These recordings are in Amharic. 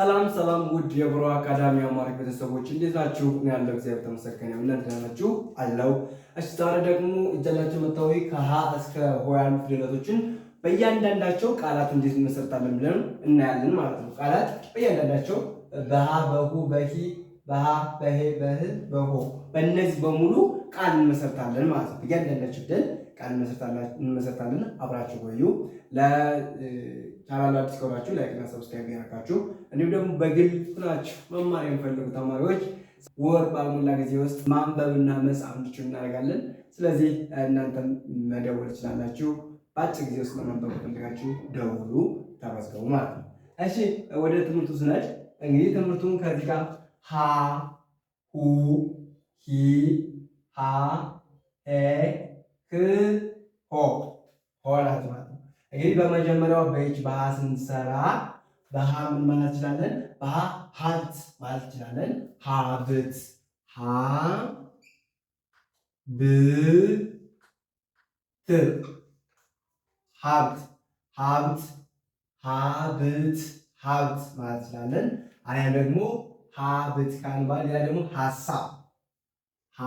ሰላም ሰላም ውድ የብሮ አካዳሚ አማርኛ ቤተሰቦች እንዴት ናችሁ? እኔ ያለው እግዚአብሔር ተመሰገነ ይሁን። እናንተ ናችሁ አለው። እሺ ዛሬ ደግሞ እጃላችሁ መጣው ከሀ እስከ ሆ ያሉ ፊደላቶችን በእያንዳንዳቸው ቃላት እንዴት እንመሰርታለን ብለን እናያለን ማለት ነው። ቃላት በእያንዳንዳቸው በሀ በሁ በሂ በሀ በሄ በህ በሆ በእነዚህ በሙሉ ቃል እንመሰርታለን ማለት ነው። እያንዳንዳቸው ፊደል ቃል እንመሰርታለን። አብራችሁ ቆዩ። ቻናል አዲስ ከሆናችሁ ላይክ እና ሰብስክራይብ ያደርጋችሁ እንዲሁም ደግሞ በግል ሆናችሁ መማር የሚፈልጉ ተማሪዎች ወር ባልሞላ ጊዜ ውስጥ ማንበብና መጻፍ እንዲችሉ እናደርጋለን። ስለዚህ እናንተም መደወል ትችላላችሁ። በአጭር ጊዜ ውስጥ ለማንበብ ፈልጋችሁ ደውሉ፣ ተመዝገቡ ማለት ነው። እሺ ወደ ትምህርቱ ስንሄድ እንግዲህ ትምህርቱን ከዚህ ጋር ሀ ሁ ሂ ሃ ሄ ህ ሆ ሆናት ማለት ነው። እንግዲህ በመጀመሪያው በይች በሀ ስንሰራ በሀ ምን ማለት እንችላለን? በሀ ሀብት ማለት እንችላለን። ሀብት ሀ ብ ት ሀብት ሀብት ሀብት ሀብት ማለት እንችላለን። አያ ደግሞ ሀብት ካልባል ያ ደግሞ ሀሳብ ሀ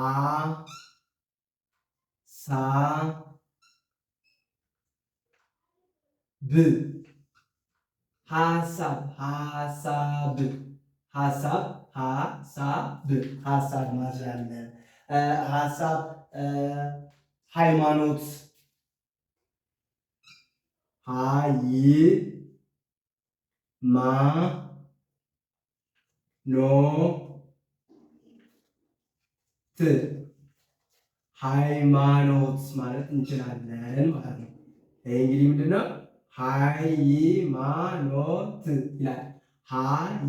ሳ ብ ሀሳብ ሀሳብ ሀሳብ ሀሳብ ሀሳብ ማለት እንችላለን። ሀሳብ ሃይማኖት ሀይ ማ ኖ ት ሃይማኖት ማለት እንችላለን ማለት ነው። ይሄ እንግዲህ ምንድነው? ሃይማኖት ይላል። ሃይማኖት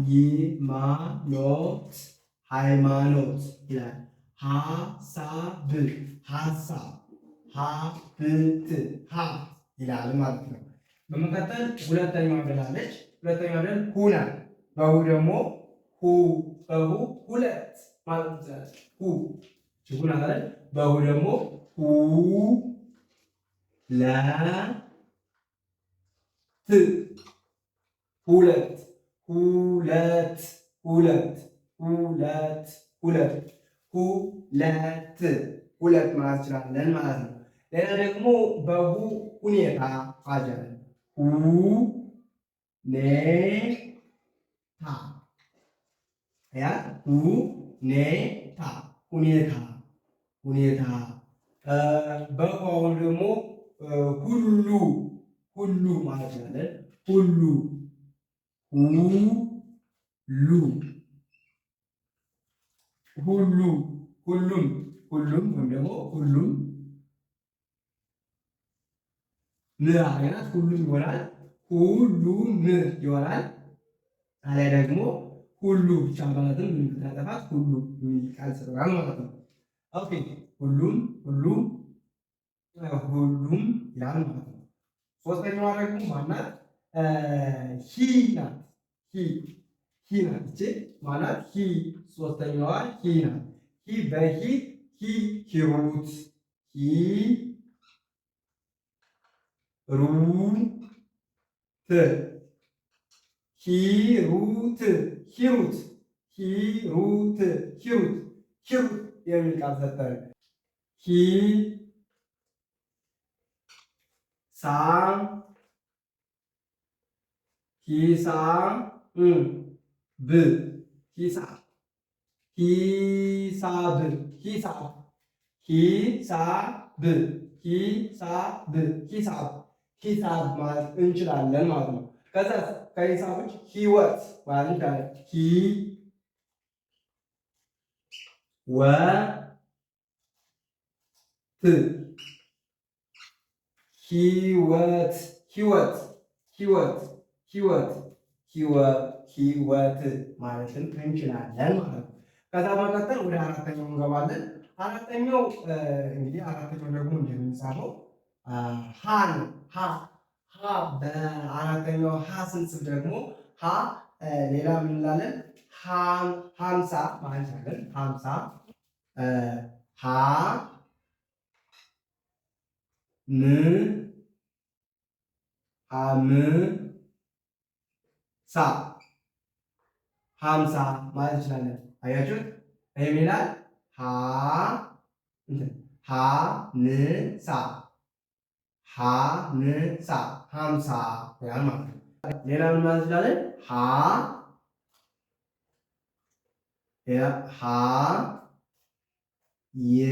ሃይማኖት ይላል። ሀሳብ ሀሳብ ሀብት ሀብት ይላል ማለት ነው። በመቀጠል ሁለተኛዋ ፊደል አለች። ሁለተኛዋ ፊደል ሁ ናት። በሁ ደግሞ በሁ ሁለት ማለት እንችላለን። ሁ ናት አይደል? በሁ ደግሞ ሁ ለ ት ሁለት ሁለት ሁለት ሁለት ሁለት ሁለት ሁለት ማለት እንችላለን ማለት ነው። ሌላ ደግሞ በሁ ሁኔታ አጀን ሁ ኔ ታ ያ ሁ ኔ ታ ሁኔታ ሁኔታ በኋው ደግሞ ሁሉ ሁሉ ማለት እንችላለን። ሁሉ ሁሉ ሁሉ ሁሉም ሁሉም ወይም ደግሞ ሁሉም ም አይነት ሁሉም ይሆናል። ሁሉም ይሆናል። ታዲያ ደግሞ ሁሉ ብቻ ማለትም ምን ብታጠፋት ሁሉ የሚል ቃል ስለሆነ ማለት ነው። ኦኬ ሁሉም ሁሉም ይላል ማለት ነው። ሶስተኛዋ ደግሞ ማናት? ሂ ናት። ሂ ናት። እቺ ማናት? ሂ ሶስተኛዋ ሂ ናት። ሂ በሂ ሂሩት ሂ ሩት ሂሩት ሂሩት ሂሩት ሂሩት ሂሩት የሚል ቃል ሰጠን። ሂ ሳ ሂሳብ ብ ሂሳብ ሂሳብ ሂሳብ ሂሳብ ሂሳብ ሂሳብ ሂሳብ ማለት እንችላለን ማለት ነው። ከዛ ከሂሳቦች ህይወት ማለት እንችላለን። ሂ ወ ት ህይወት ህይወት ህይወት ህይወት ህይወት ማለትም እንችላለን ማለት ነው። ከዛ በመቀጠል ወደ አራተኛው እንገባለን። አራተኛው እንግዲህ አራተኛው ደግሞ እንደምንጻፈው ሀ ነው። ሀ በአራተኛው ሀ ስንጽፍ ደግሞ ሀ ሌላ ምን እንላለን? ሀምሳ ማለት አለን። ሀምሳ ሀ ም ሀምሳ 50 ማለት እንችላለን። አያችሁት? ይሄም ይላል ሀምሳ 50 ይላል ማለት ነው። ሌላ ምን ማለት እንችላለን? የ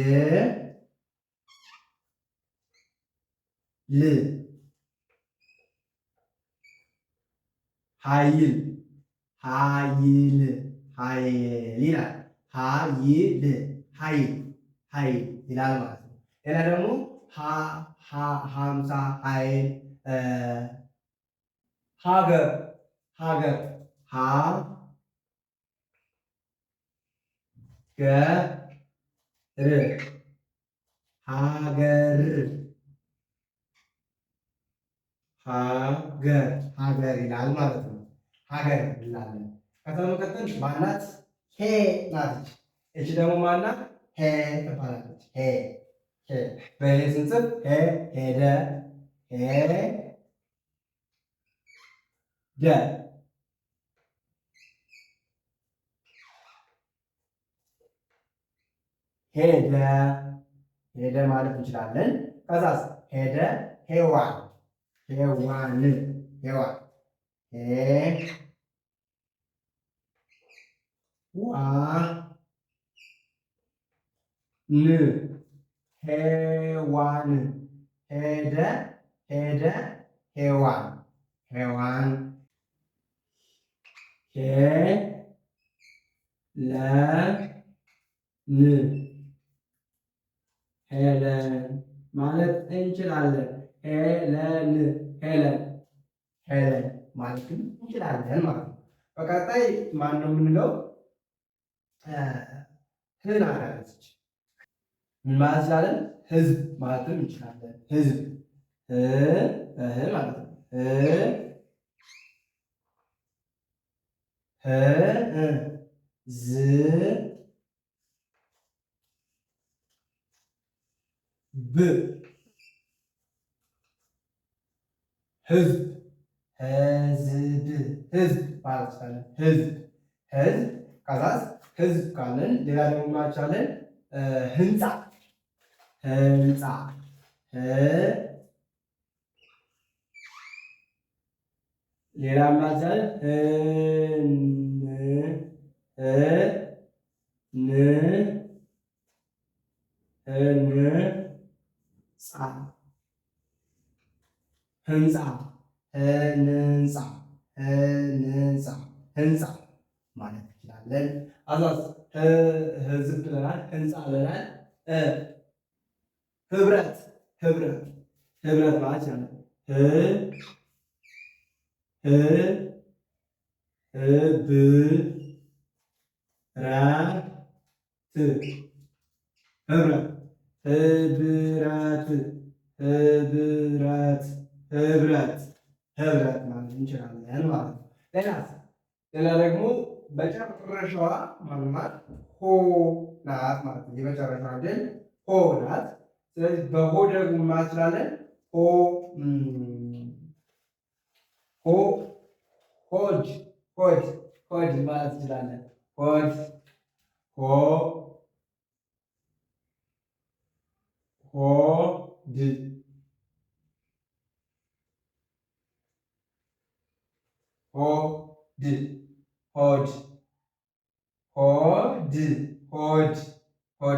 ል ኃይል ይላል። ኃይል ይላል ማለት ነው። ሌላ ደግሞ ሀምሳ ኃይል ሀገር ሀገር ሀገር ይላል ማለት ነው። ሀገር እንላለን። ከዛ በመቀጠል ማናት? ሄ ናት። እቺ ደግሞ ማናት? ሄ ትባላለች። ሄ በሄ ስንጽፍ ሄደ፣ ሄደ፣ ሄደ ማለት እንችላለን። ከዛስ ሄደ ሄዋን ሄዋን ሄዋን ሄዋን ሄደ ሄዋን ሄዋን ሄለን ማለት እንችላለን። ሄለን ማለት እንችላለን ማለት ነው። በቀጣይ ማን ነው የምንለው? ህን አዳለች ምን ማለት እንችላለን? ህዝብ ማለትም እንችላለን። ህዝብ ማለት ነው። ዝ ብ ህዝብ ህዝብ ማለት እንችላለን። ህዝብ ከዛስ ህዝብ ካለን ሌላ ደግሞ ማለት እንችላለን። ህንፃ ሌላ ማለት ህንፃ ማለት እንችላለን። አዛዝ ህዝብ ብለናል፣ ህንፃ ብለናል። ህብረት ማለት ነው። ህብረት ማለት እንችላለን ማለት ነው። ሌላ ደግሞ በጨረሻዋ ማለት ሆ ናት ማለት ነው። የመጨረሻዋ ግን ሆ ናት። ስለዚህ በሆ ደግሞ ማለት እንችላለን። ሆድ ማለት እንችላለን። ሆድ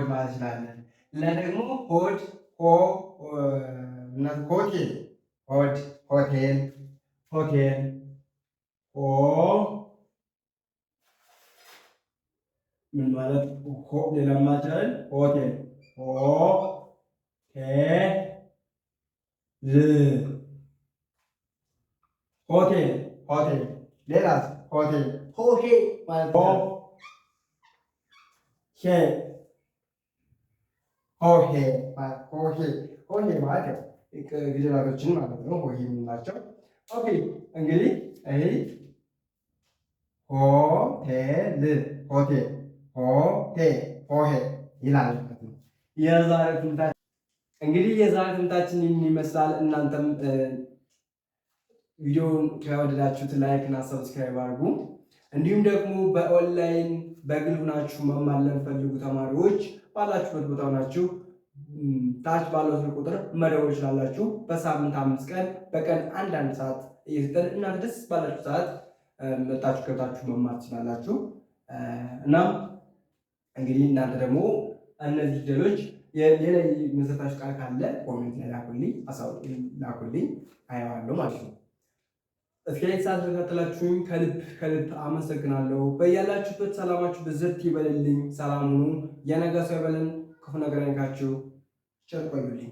ማለት እንችላለን። እና ደግሞ ሆቴል ምን ማለት ሌላ ማቻል ሆቴል ሆቴል ሌላ ሆቴል ሆሄ ማለት ሆሄ ማለት ፊደላቶችን ማለት ነው። ሆሄ የምንላቸው ኦኬ። እንግዲህ ይሄ ሆሄ ይላል ማለት ነው። የዛሬ ትምህርታችን እንግዲህ ይህን ይመስላል። እናንተም ቪዲዮውን ከወደዳችሁት ላይክ እና ሰብስክራይብ አድርጉ። እንዲሁም ደግሞ በኦንላይን በግል ሆናችሁ መማር ለምትፈልጉ ተማሪዎች ባላችሁበት ቦታ ሆናችሁ ታች ባለው ስልክ ቁጥር መደወል ትችላላችሁ። በሳምንት 5 ቀን በቀን አንድ ሰዓት እየሰጠን እናንተ ደስ ባላችሁ ሰዓት መጣችሁ ገብታችሁ መማር ትችላላችሁ። እናም እንግዲህ እናንተ ደግሞ እነዚህ ፊደሎች ሌላ መሰረታችሁ ቃል ካለ ኮሜንት ላይ ላኩልኝ፣ አየዋለሁ ማለት ነው። እስከ ላይ ሰዓት ተከታተላችሁኝ ከልብ አመሰግናለሁ። በያላችሁበት ሰላማችሁ ብዝት ይበልልኝ። ሰላም ሁኑ። የነገ ሰው ይበለን። ክፉ ነገር አይንካችሁ። ቸር ቆዩልኝ።